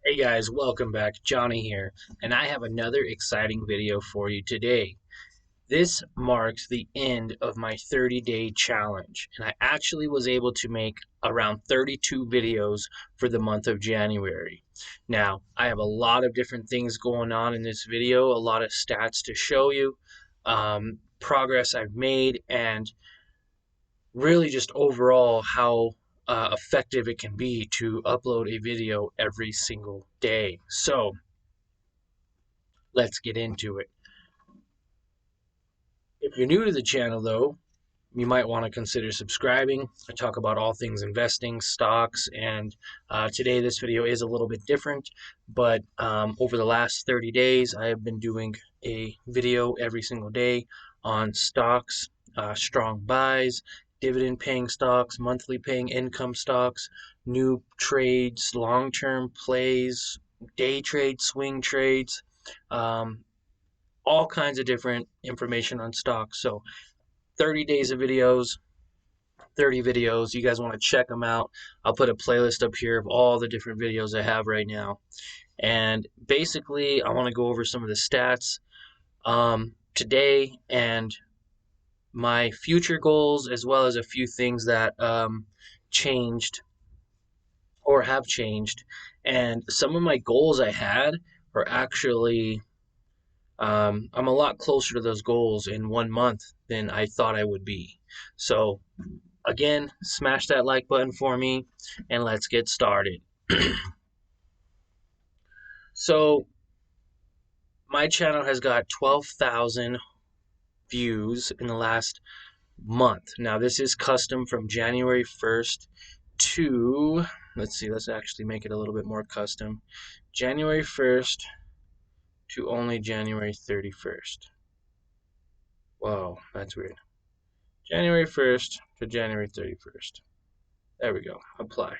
Hey guys, welcome back. Johnny here, and I have another exciting video for you today. This marks the end of my 30-day challenge, and I actually was able to make around 32 videos for the month of January. Now, I have a lot of different things going on in this video, a lot of stats to show you, progress I've made, and really just overall how effective it can be to upload a video every single day. So let's get into it. If you're new to the channel, though, you might want to consider subscribing. I talk about all things investing, stocks, and today this video is a little bit different, but over the last 30 days, I have been doing a video every single day on stocks, strong buys, dividend paying stocks, monthly paying income stocks, new trades, long-term plays, day trades, swing trades, um, all kinds of different information on stocks. So 30 days of videos, 30 videos. You guys want to check them out. I'll put a playlist up here of all the different videos I have right now. And basically, I want to go over some of the stats today and my future goals, as well as a few things that changed or have changed. And some of my goals I had are actually I'm a lot closer to those goals in 1 month than I thought I would be. So, again, smash that like button for me and let's get started. So, my channel has got 12,000 views in the last month. Now, this is custom from January 1st to, let's see, let's actually make it a little bit more custom. January 1st to only January 31st. Whoa, that's weird. January 1st to January 31st. There we go. Apply.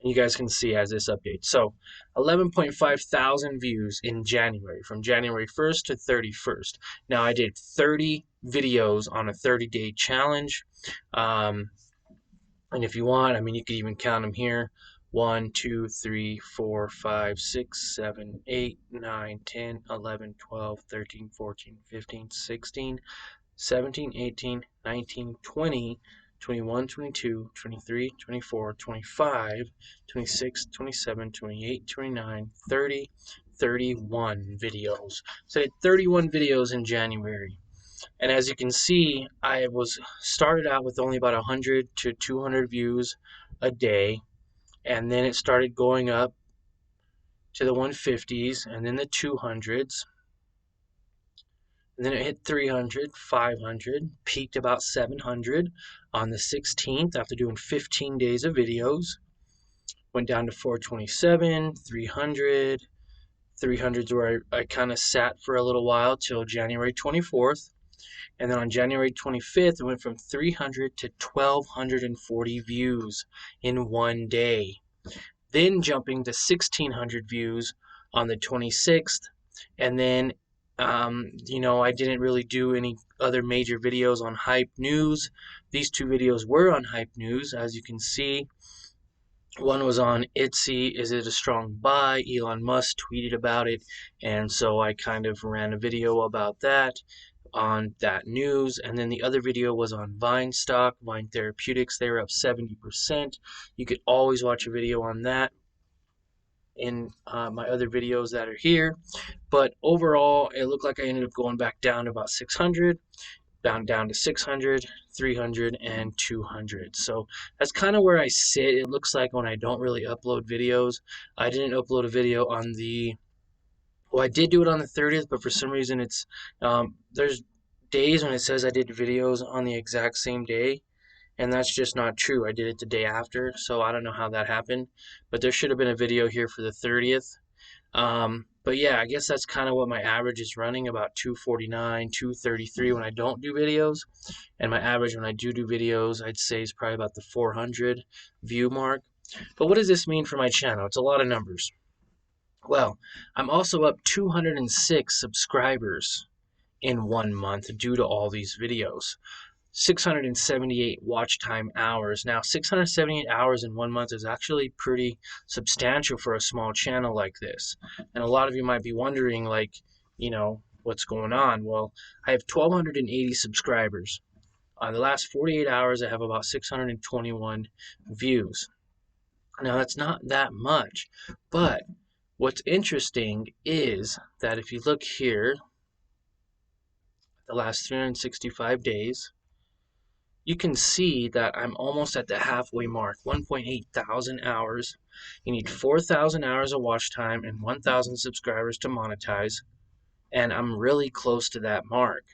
And you guys can see as this updates. So 11.5 thousand views in January, from January 1st to 31st. Now I did 30 videos on a 30-day challenge. And if you want, I mean, you could even count them here. 1, 2, 3, 4, 5, 6, 7, 8, 9, 10, 11, 12, 13, 14, 15, 16, 17, 18, 19, 20, 21, 22, 23, 24, 25, 26, 27, 28, 29, 30, 31 videos. So I did 31 videos in January. And as you can see, I was started out with only about 100 to 200 views a day. And then it started going up to the 150s and then the 200s. And then it hit 300, 500, peaked about 700 on the 16th after doing 15 days of videos. Went down to 427, 300. 300's where I kind of sat for a little while till January 24th. And then on January 25th, it went from 300 to 1,240 views in one day. Then jumping to 1,600 views on the 26th. And then I didn't really do any other major videos on hype news. These two videos were on hype news, as you can see. One was on Etsy, is it a strong buy? Elon Musk tweeted about it, and so I kind of ran a video about that on that news. And then the other video was on Vine stock, Vine Therapeutics. They were up 70%. You could always watch a video on that in my other videos that are here. But overall, it looked like I ended up going back down to about 600, down to 600, 300, and 200. So that's kind of where I sit. It looks like when I don't really upload videos. I didn't upload a video on well, I did do it on the 30th, but for some reason it's, there's days when it says I did videos on the exact same day, and that's just not true. I did it the day after, so I don't know how that happened, but there should have been a video here for the 30th. But yeah, I guess that's kind of what my average is running, about 249, 233 when I don't do videos. And my average when I do videos, I'd say is probably about the 400 view mark. But what does this mean for my channel? It's a lot of numbers. Well, I'm also up 206 subscribers in 1 month due to all these videos. 678 watch time hours. Now, 678 hours in 1 month is actually pretty substantial for a small channel like this. And a lot of you might be wondering, like, what's going on? Well, I have 1,280 subscribers. On the last 48 hours, I have about 621 views. Now, that's not that much, but what's interesting is that if you look here, the last 365 days, you can see that I'm almost at the halfway mark, 1.8 thousand hours. You need 4,000 hours of watch time and 1,000 subscribers to monetize, and I'm really close to that mark.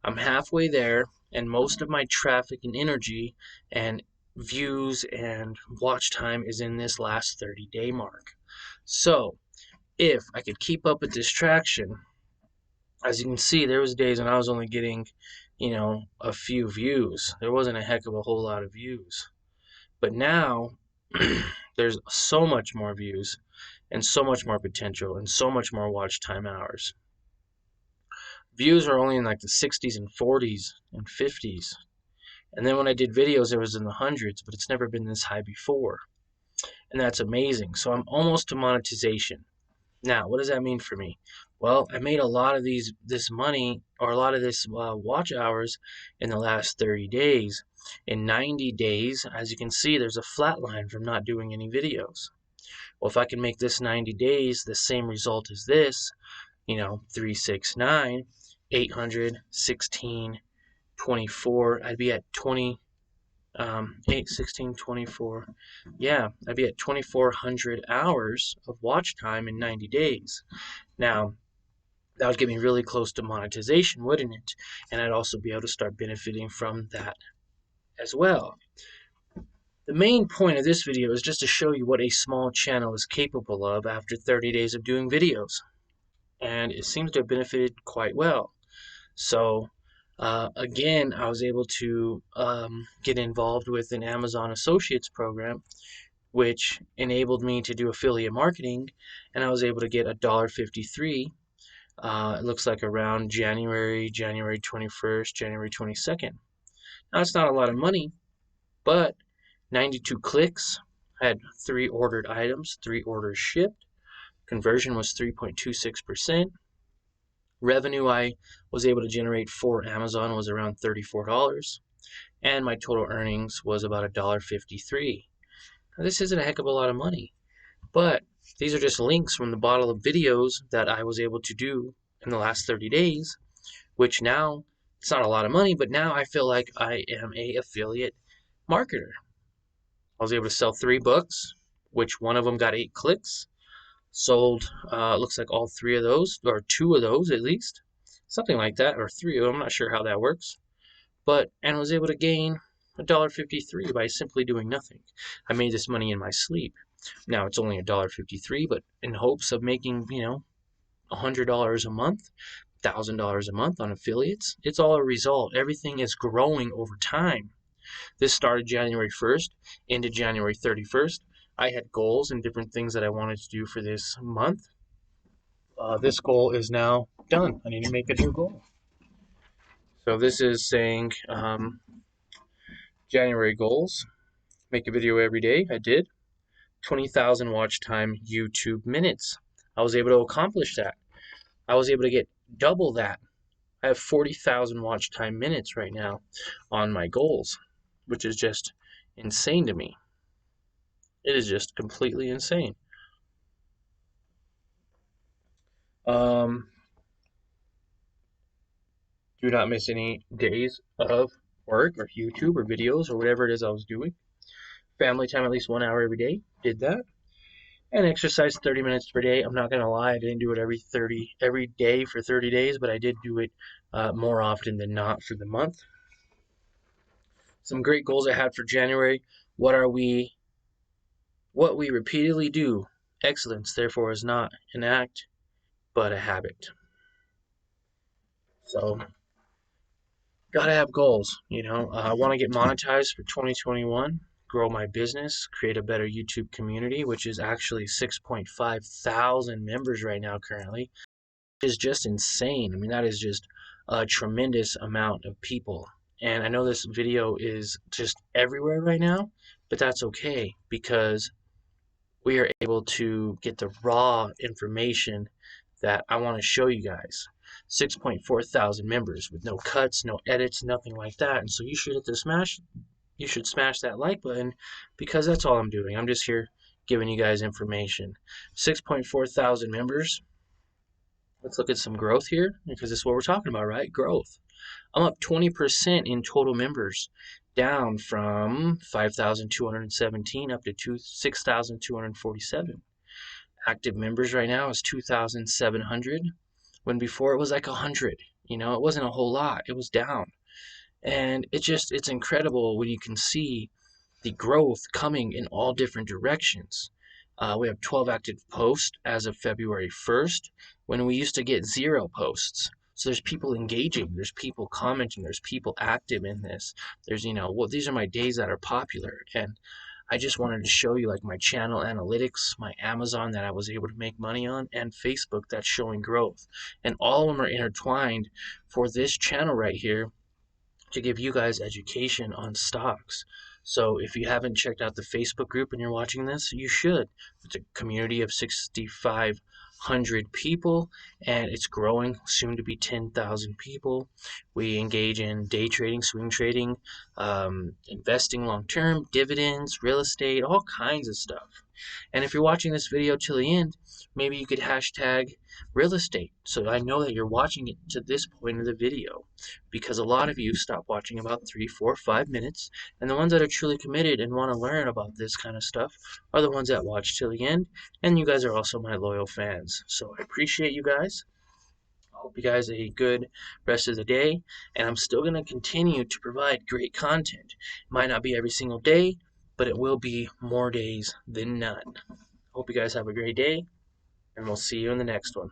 I'm halfway there, and most of my traffic and energy and views and watch time is in this last 30-day mark. So, if I could keep up with this traction, as you can see, there was days when I was only getting, a few views. There wasn't a heck of a whole lot of views. But now, there's so much more views and so much more potential and so much more watch time hours. Views are only in like the 60s and 40s and 50s. And then when I did videos, it was in the hundreds, but it's never been this high before. And that's amazing. So I'm almost to monetization. Now, what does that mean for me? Well, I made a lot of this money, or a lot of this watch hours in the last 30 days. In 90 days, as you can see, there's a flat line from not doing any videos. Well, if I can make this 90 days the same result as this, 369, 800, 16, 24, I'd be at 20, 8, 16, 24. Yeah, I'd be at 2,400 hours of watch time in 90 days. Now, that would get me really close to monetization, wouldn't it? And I'd also be able to start benefiting from that as well. The main point of this video is just to show you what a small channel is capable of after 30 days of doing videos. And it seems to have benefited quite well. So, again, I was able to get involved with an Amazon Associates program, which enabled me to do affiliate marketing, and I was able to get $1.53. It looks like around January 21st, January 22nd. Now, it's not a lot of money, but 92 clicks. I had 3 ordered items, 3 orders shipped. Conversion was 3.26%. Revenue I was able to generate for Amazon was around $34. And my total earnings was about $1.53. Now, this isn't a heck of a lot of money, but these are just links from the bottle of videos that I was able to do in the last 30 days, which now, it's not a lot of money, but now I feel like I am a affiliate marketer. I was able to sell 3 books, which one of them got 8 clicks. Sold, looks like all 3 of those, or 2 of those at least. Something like that, or 3 of them, I'm not sure how that works. And was able to gain $1.53 by simply doing nothing. I made this money in my sleep. Now it's only $1.53, but in hopes of making, $100 a month, $1,000 a month on affiliates. It's all a result. Everything is growing over time. This started January 1st into January 31st. I had goals and different things that I wanted to do for this month. This goal is now done. I need to make a new goal. So this is saying January goals. Make a video every day. I did. 20,000 watch time YouTube minutes. I was able to accomplish that. I was able to get double that. I have 40,000 watch time minutes right now on my goals, which is just insane to me. It is just completely insane. Do not miss any days of work or YouTube or videos or whatever it is I was doing. Family time at least 1 hour every day. Did that. And exercise 30 minutes per day. I'm not going to lie, I didn't do it every day for 30 days, but I did do it more often than not for the month. Some great goals I had for January. What we repeatedly do. Excellence, therefore, is not an act, but a habit. So, gotta have goals, I want to get monetized for 2021, grow my business, create a better YouTube community, which is actually 6.5 thousand members right now currently. It is just insane. I mean, that is just a tremendous amount of people. And I know this video is just everywhere right now, but that's okay because we are able to get the raw information that I want to show you guys. 6.4 thousand members with no cuts, no edits, nothing like that. And so you should smash that like button because that's all I'm doing. I'm just here giving you guys information. 6.4 thousand members. Let's look at some growth here because this is what we're talking about, right? Growth. I'm up 20% in total members, down from 5,217 up to 6,247. Active members right now is 2,700, when before it was like 100. It wasn't a whole lot. It was down. And it's incredible when you can see the growth coming in all different directions. We have 12 active posts as of February 1st, when we used to get 0 posts. So there's people engaging, there's people commenting, there's people active in this. There's, well, these are my days that are popular. And I just wanted to show you like my channel analytics, my Amazon that I was able to make money on, and Facebook that's showing growth. And all of them are intertwined for this channel right here to give you guys education on stocks. So if you haven't checked out the Facebook group and you're watching this, you should. It's a community of 6,500 people, and it's growing, soon to be 10,000 people. We engage in day trading, swing trading, investing long term, dividends, real estate, all kinds of stuff. And if you're watching this video till the end, maybe you could hashtag real estate, so I know that you're watching it to this point of the video, because a lot of you stop watching about 3, 4, 5 minutes, and the ones that are truly committed and want to learn about this kind of stuff are the ones that watch till the end, and you guys are also my loyal fans. So I appreciate you guys. I hope you guys a good rest of the day, and I'm still going to continue to provide great content. It might not be every single day, but it will be more days than none. Hope you guys have a great day, and we'll see you in the next one.